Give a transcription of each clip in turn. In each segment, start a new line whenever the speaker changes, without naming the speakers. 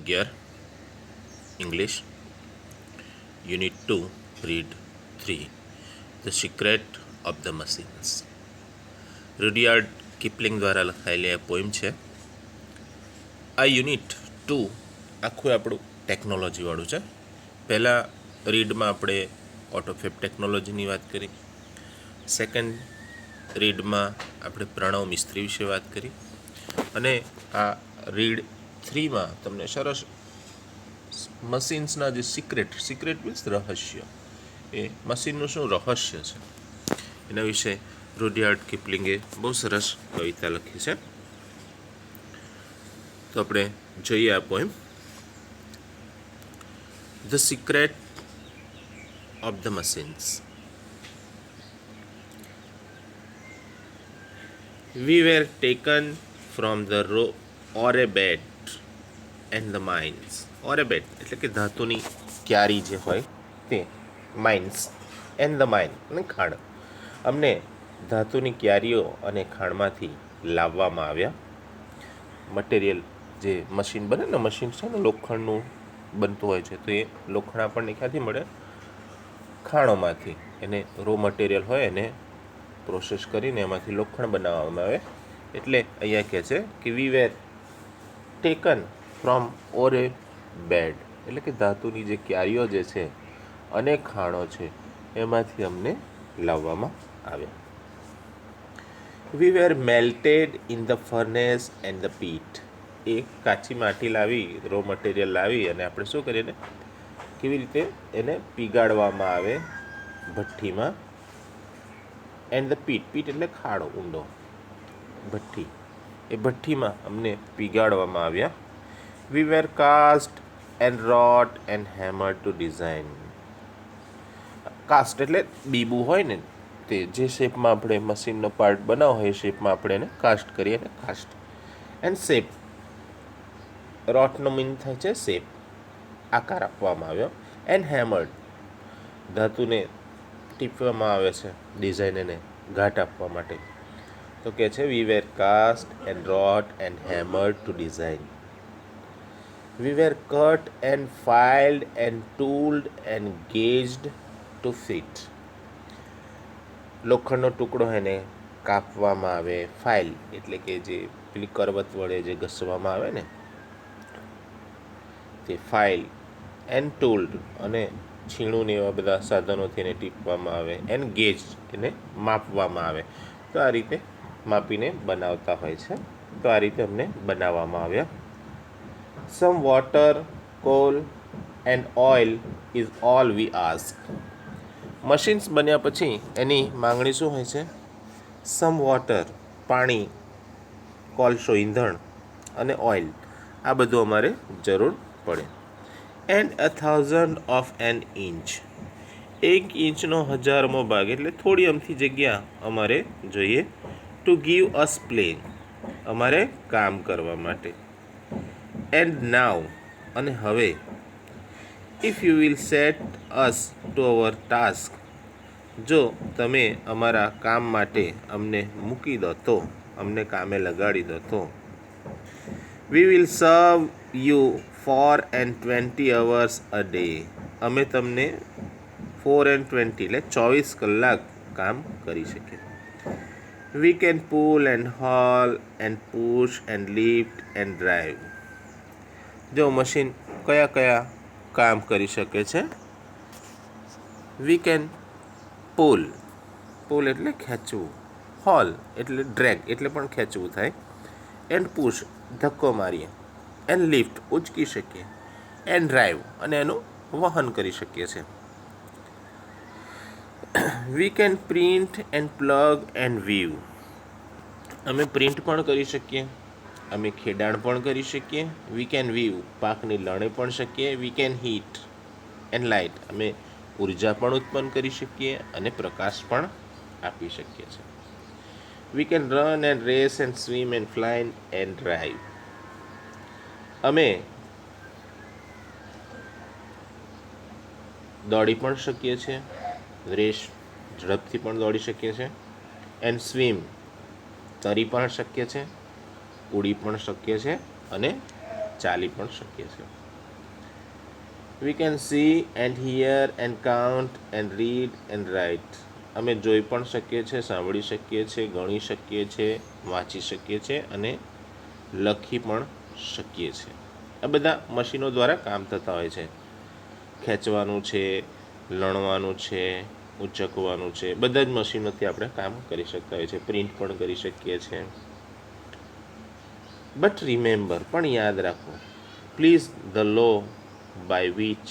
11 English Unit 2 Read 3 The Secret of the Machines રૂડિયાર્ડ કિપલિંગ દ્વારા લખાયેલી આ પોઈમ છે. આ યુનિટ 2 આખું આપણું ટેકનોલોજીવાળું છે. પહેલાં રીડમાં આપણે ઓટોફેબ ટેકનોલોજીની વાત કરી, સેકન્ડ રીડમાં આપણે પ્રણવ મિસ્ત્રી વિશે વાત કરી, અને આ રીડ 3માં તમને સરસ મશીન્સના જે સિક્રેટ મીન્સ રહસ્ય, એ મશીનનું શું રહસ્ય છે એના વિશે રૂડિયાર્ડ કિપલિંગે બહુ સરસ કવિતા લખી છે. તો આપણે જોઈએ આ poem. The secret of the machines. We were taken from the ore bed and the mines. Ore bed એટલે કે ધાતુની ક્યારી જે હોય તે, માઇન્સ એન્ડ ધ માઇન અને ખાણ. અમને ધાતુની ક્યારીઓ અને ખાણમાંથી લાવવામાં આવ્યા. મટીરિયલ જે મશીન બને ને, મશીન છે ને લોખંડનું બનતું હોય છે, તો એ લોખંડ આપણને ક્યાંથી મળે? ખાણોમાંથી. એને રો મટીરિયલ હોય એને પ્રોસેસ કરીને એમાંથી લોખંડ બનાવવામાં આવે. એટલે અહીંયા કહે છે કે વી વેર ટેકન ફ્રોમ ઓરે બેડ, એટલે કે ધાતુની જે ક્યારીઓ જે છે અને ખાણો છે એમાંથી અમને લાવવામાં આવ્યા. We were melted in the furnace and the pit. એ કાચી માટી લાવી, રો મટીરિયલ લાવી અને આપણે શું કરીએ, કેવી રીતે એને પીગાળવામાં આવે ભઠ્ઠીમાં. એન્ડ ધ પીટ એટલે ખાડો ઊંડો, ભઠ્ઠી, એ ભઠ્ઠીમાં અમને પીગાળવામાં આવ્યા. We were cast and wrought and hammer to design. Cast એટલે બીબું હોય ને, તે જે શેપમાં આપણે મશીનનો પાર્ટ બનાવો હોય એ શેપમાં આપણે એને કાસ્ટ કરીએ ને, કાસ્ટ. એન્ડ શેપ, રોટનો મીન થાય છે શેપ, આકાર આપવામાં આવ્યો. એન્ડ હેમર્ડ, ધાતુને ટીપવામાં આવે છે, ડિઝાઇન એને ઘાટ આપવા માટે. તો કે છે we were cast and wrought and hammered to design. We were cut and filed and tooled and gauged to fit. લોખંડનો ટુકડો એને કાપવામાં આવે. ફાઇલ એટલે કે જે પેલી કરવત વડે જે ઘસવામાં આવે ને તે ફાઇલ. એન્ડ ટૂલ્ડ, અને છીણું ને એવા બધા સાધનોથી એને ટીપવામાં આવે. એન્ડ ગેજ, એને માપવામાં આવે. તો આ રીતે માપીને બનાવતા હોય છે. તો આ રીતે અમને બનાવવામાં આવ્યા. Some water, call and oil is all V ask. Machines બન્યા પછી એની માંગણી શું હોય છે? સમ વોટર, પાણી, કોલસો, ઈંધણ, અને ઓઇલ, આ બધું અમારે જરૂર પડે. And 1,000 of an inch. 1 ઇંચનો 1000મો ભાગ એટલે થોડી અમથી જગ્યા અમારે જોઈએ. ટુ ગીવ અસ પ્લે, અમારે કામ કરવા માટે. એન્ડ નાવ, અને હવે, if you will set us to our task, જો તમે અમારા કામ માટે અમને મૂકી દો તો, અમને કામે લગાડી દો તો. We will serve you 4 and 20 hours a day. અમે તમને 4 and 20 એટલે 24 કલાક કામ કરી શકીએ. We can pull and haul and push and lift and drive. જો મશીન કયા કયા કામ કરી શકે છે? વી કેન પુલ, પુલ એટલે ખેંચવું. હોલ એટલે ડ્રેગ એટલે પણ ખેંચવું થાય. એન્ડ પુશ, ધક્કો મારીએ. એન્ડ લિફ્ટ, ઉચકી શકીએ. એન્ડ ડ્રાઈવ, અને એનું વહન કરી શકીએ છીએ. We can print and plug and weave. અમે પ્રિન્ટ પણ કરી શકીએ, અમે ખેડાણ પણ કરી શકીએ. વી કેન વીવ, પાકની લણે પણ શકીએ. We can heat and light, અમે ઉર્જા પણ ઉત્પન્ન કરી શકીએ અને પ્રકાશ પણ આપી શકીએ છીએ. We can run and race and swim and fly and drive. અમે દોડી પણ શકીએ છીએ, રેસ ઝડપથી પણ દોડી શકીએ છીએ. એન્ડ સ્વિમ, તરી પણ શકીએ છીએ, ઉડી પણ શકીએ છીએ અને ચાલી પણ શકીએ છીએ. We can see and here and count and read and write. અમે જોઈ પણ શકીએ છીએ, સાંભળી શકીએ છીએ, ગણી શકીએ છીએ, વાંચી શકીએ છીએ અને લખી પણ શકીએ છીએ. આ બધા મશીનો દ્વારા કામ થતા હોય છે. ખેંચવાનું છે, લણવાનું છે, ઉચકવાનું છે, બધા જ મશીનોથી આપણે કામ કરી શકતા હોય છે. પ્રિન્ટ પણ કરી શકીએ છીએ. બટ રિમેમ્બર, પણ યાદ રાખો, please the law by which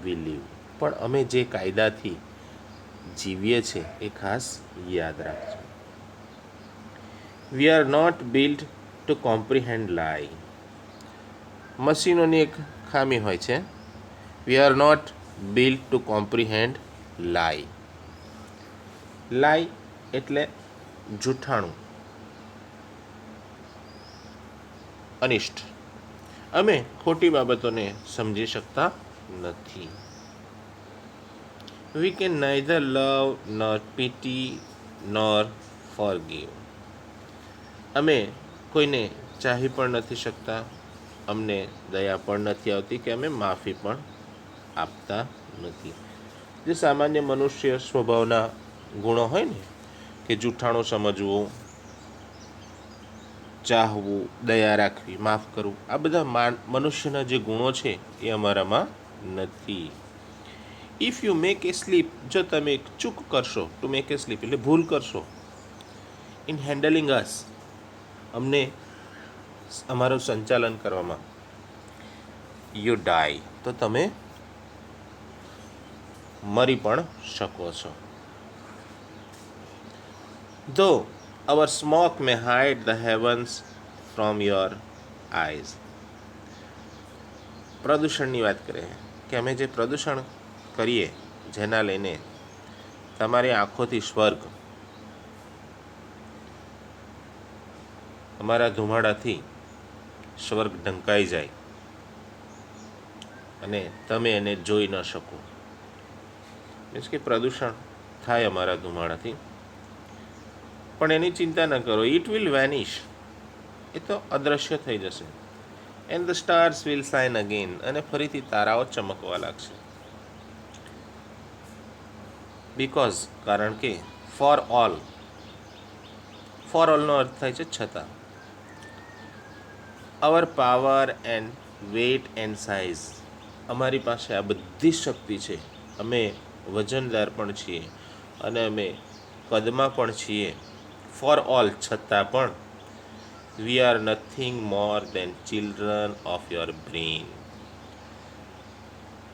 we live. પણ અમે જે કાયદાથી જીવીએ છીએ એ ખાસ યાદ રાખજો. We are not built to comprehend lie. મશીનોની એક ખામી હોય છે. We are not built to comprehend lie. Lie એટલે જૂઠાણું, અનિષ્ટ. અમે ખોટી બાબતોને સમજી શકતા નથી. We can neither love nor pity nor forgive. અમે કોઈને ચાહી પણ નથી શકતા, અમને દયા પણ નથી આવતી કે અમે માફી પણ આપતા નથી. જે સામાન્ય મનુષ્ય સ્વભાવના ગુણો હોય ને, કે જૂઠાણું સમજવું, ચાહવું, દયા રાખવી, માફ કરવું, આ બધા મનુષ્યના જે ગુણો છે એ અમારામાં નથી. If you make a slip, જો તમે એક ચૂક કરશો, ટુ મેક એ સ્લીપ એટલે ભૂલ કરશો, ઇન હેન્ડલિંગ અસ, અમને અમારું સંચાલન કરવામાં, યુ ડાય, તો તમે મરી પણ શકો છો. Though our smoke may hide the heavens from your eyes. પ્રદૂષણની વાત કરીએ કે અમે જે પ્રદૂષણ કરીએ, જેના લઈને તમારી આંખોથી સ્વર્ગ, અમારા ધુમાડાથી સ્વર્ગ ઢંકાઈ જાય અને તમે એને જોઈ ન શકો. મીન્સ કે પ્રદૂષણ થાય અમારા ધુમાડાથી, પણ એની ચિંતા ન કરો. ઇટ વિલ વેનિશ, એ તો અદૃશ્ય થઈ જશે. And the stars will shine again, અને ફરીથી તારાઓ ચમકવા લાગશે. બિકોઝ, કારણ કે, ફોર ઓલનો અર્થ થાય છે છતાં. Our power and weight and size, અમારી પાસે આ બધી શક્તિ છે, અમે વજનદાર પણ છીએ અને અમે કદમાં પણ છીએ. ફોર ઓલ, છતાં પણ. We are nothing more than children of your brain.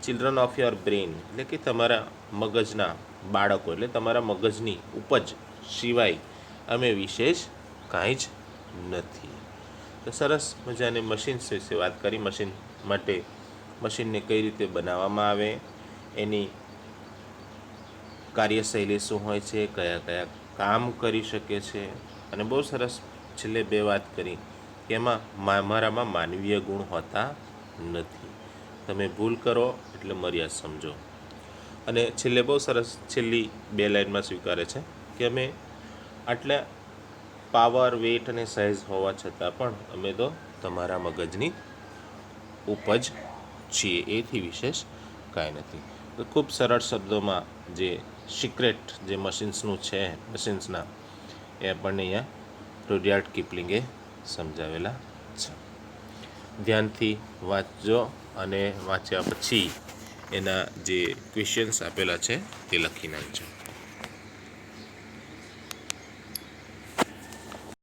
Children of your brain એટલે કે તમારા મગજના બાળકો, એટલે તમારા મગજની ઉપજ સિવાય અમે વિશેષ કાંઈ જ નથી. તો સરસ મજાની મશીન્સ વિશે વાત કરી. મશીન માટે, મશીનને કઈ રીતે બનાવવામાં આવે, એની કાર્યશૈલી શું હોય છે, કયા કયા કામ કરી શકે છે, અને બહુ સરસ છેલ્લે 2 વાત કરી કે એમાં મારામાં માનવીય ગુણ હોતા નથી. તમે ભૂલ કરો એટલે મર્યાદ સમજો. અને છેલ્લે બહુ સરસ છેલ્લી 2 લાઇનમાં સ્વીકારે છે કે અમે આટલા પાવર, વેટ અને સાઇઝ હોવા છતાં પણ અમે તો તમારા મગજની ઉપજ છીએ, એથી વિશેષ કાંઈ નથી. તો ખૂબ સરળ શબ્દોમાં જે સિક્રેટ જે મશીન્સનું છે, મશીન્સના, એ આપણને અહીંયા રૂડયાર્ડ કિપલિંગે સમજાવેલા છે. ધ્યાનથી વાંચજો અને વાંચ્યા પછી એના જે ક્વેશ્ચન્સ આપેલા છે તે લખી નાખજો.